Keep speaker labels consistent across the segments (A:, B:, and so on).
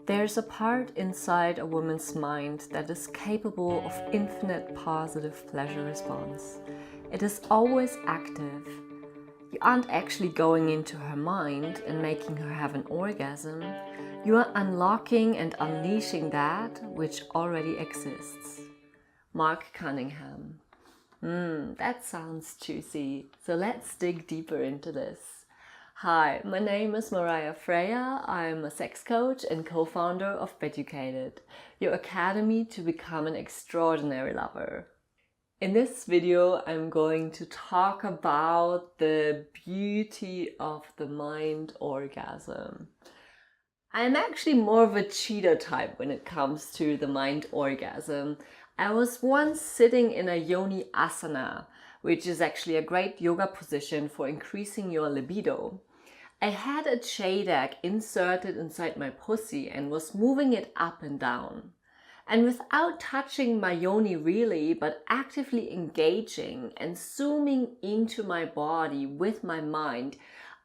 A: There's a part inside a woman's mind that is capable of infinite positive pleasure response. It is always active. You aren't actually going into her mind and making her have an orgasm. You are unlocking and unleashing that which already exists. Mark Cunningham. That sounds juicy. So let's dig deeper into this. Hi, my name is Mariah Freya. I'm a sex coach and co-founder of Beducated, your academy to become an extraordinary lover. In this video, I'm going to talk about the beauty of the mind orgasm. I'm actually more of a cheater type when it comes to the mind orgasm. I was once sitting in a yoni asana, which is actually a great yoga position for increasing your libido. I had a jadak inserted inside my pussy and was moving it up and down. And without touching my yoni really, but actively engaging and zooming into my body with my mind,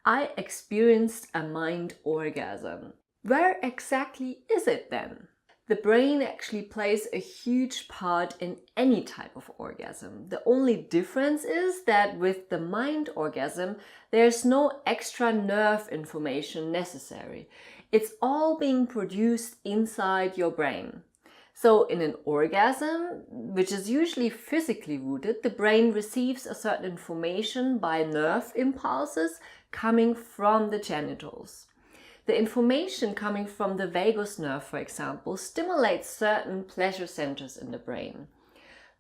A: I experienced a mind orgasm. Where exactly is it then? The brain actually plays a huge part in any type of orgasm. The only difference is that with the mind orgasm, there's no extra nerve information necessary. It's all being produced inside your brain. So in an orgasm, which is usually physically rooted, the brain receives a certain information by nerve impulses coming from the genitals. The information coming from the vagus nerve, for example, stimulates certain pleasure centers in the brain.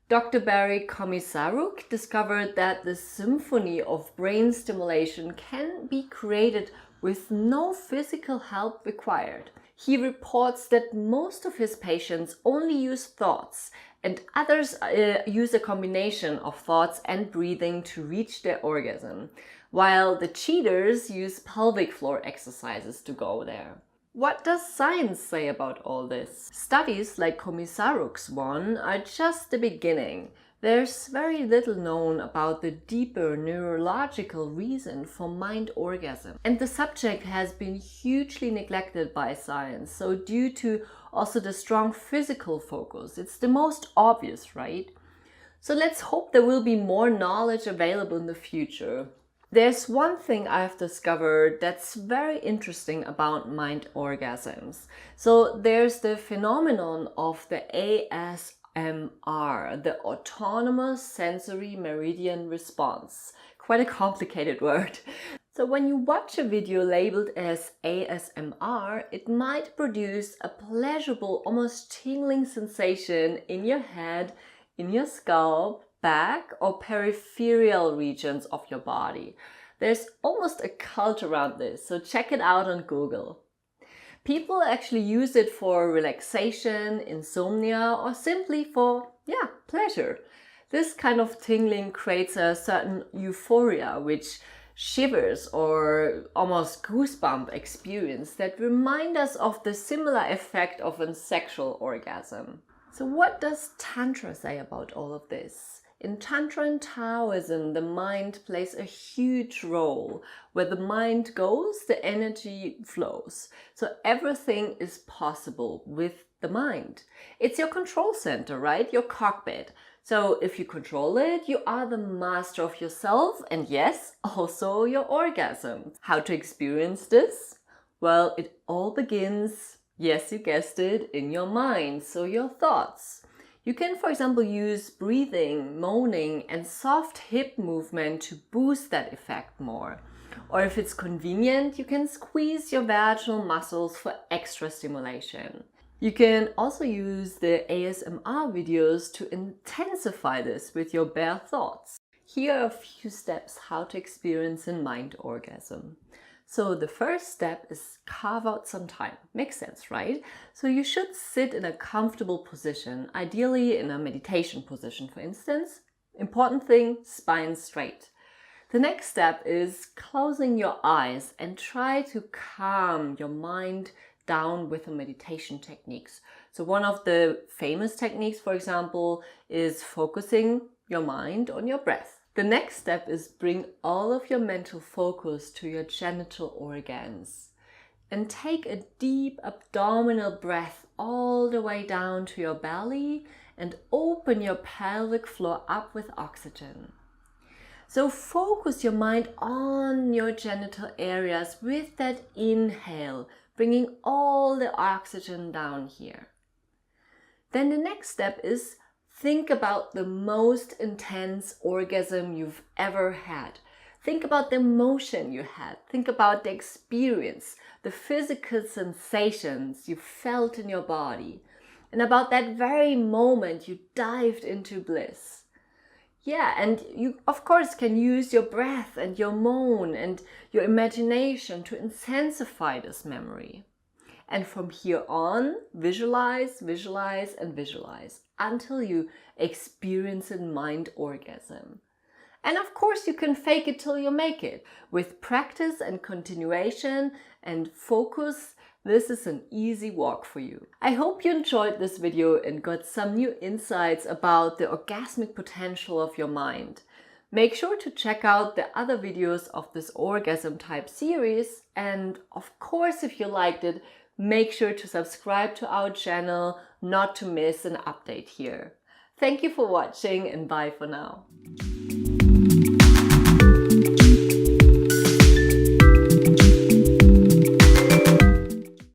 A: Dr. Barry Komisaruk discovered that the symphony of brain stimulation can be created with no physical help required. He reports that most of his patients only use thoughts, and others use a combination of thoughts and breathing to reach their orgasm, while the cheaters use pelvic floor exercises to go there. What does science say about all this? Studies like Komisaruk's one are just the beginning. There's very little known about the deeper neurological reason for mind orgasm. And the subject has been hugely neglected by science. So due to also the strong physical focus, it's the most obvious, right? So let's hope there will be more knowledge available in the future. There's one thing I've discovered that's very interesting about mind orgasms. So there's the phenomenon of the ASMR, the Autonomous Sensory Meridian Response. Quite a complicated word. So when you watch a video labeled as ASMR, it might produce a pleasurable, almost tingling sensation in your head, in your scalp, back or peripheral regions of your body. There's almost a cult around this, so check it out on Google. People actually use it for relaxation, insomnia, or simply for, pleasure. This kind of tingling creates a certain euphoria, which shivers or almost goosebump experience that remind us of the similar effect of a sexual orgasm. So what does Tantra say about all of this? In Tantra and Taoism, the mind plays a huge role. Where the mind goes, the energy flows. So everything is possible with the mind. It's your control center, right? Your cockpit. So if you control it, you are the master of yourself and yes, also your orgasm. How to experience this? Well, it all begins, yes, you guessed it, in your mind, so your thoughts. You can, for example, use breathing, moaning, and soft hip movement to boost that effect more. Or if it's convenient, you can squeeze your vaginal muscles for extra stimulation. You can also use the ASMR videos to intensify this with your bare thoughts. Here are a few steps how to experience a mind orgasm. So the first step is carve out some time. Makes sense, right? So you should sit in a comfortable position, ideally in a meditation position, for instance. Important thing, spine straight. The next step is closing your eyes and try to calm your mind down with the meditation techniques. So one of the famous techniques, for example, is focusing your mind on your breath. The next step is bring all of your mental focus to your genital organs. and take a deep abdominal breath all the way down to your belly and open your pelvic floor up with oxygen. So focus your mind on your genital areas with that inhale, bringing all the oxygen down here. Then the next step is think about the most intense orgasm you've ever had. Think about the emotion you had. Think about the experience, the physical sensations you felt in your body, and about that very moment you dived into bliss. Yeah, and you of course can use your breath and your moan and your imagination to intensify this memory. And from here on, visualize, visualize, and visualize until you experience a mind orgasm. And of course, you can fake it till you make it. With practice and continuation and focus, this is an easy walk for you. I hope you enjoyed this video and got some new insights about the orgasmic potential of your mind. Make sure to check out the other videos of this orgasm type series. And of course, if you liked it, make sure to subscribe to our channel not to miss an update here. Thank you for watching and bye for now.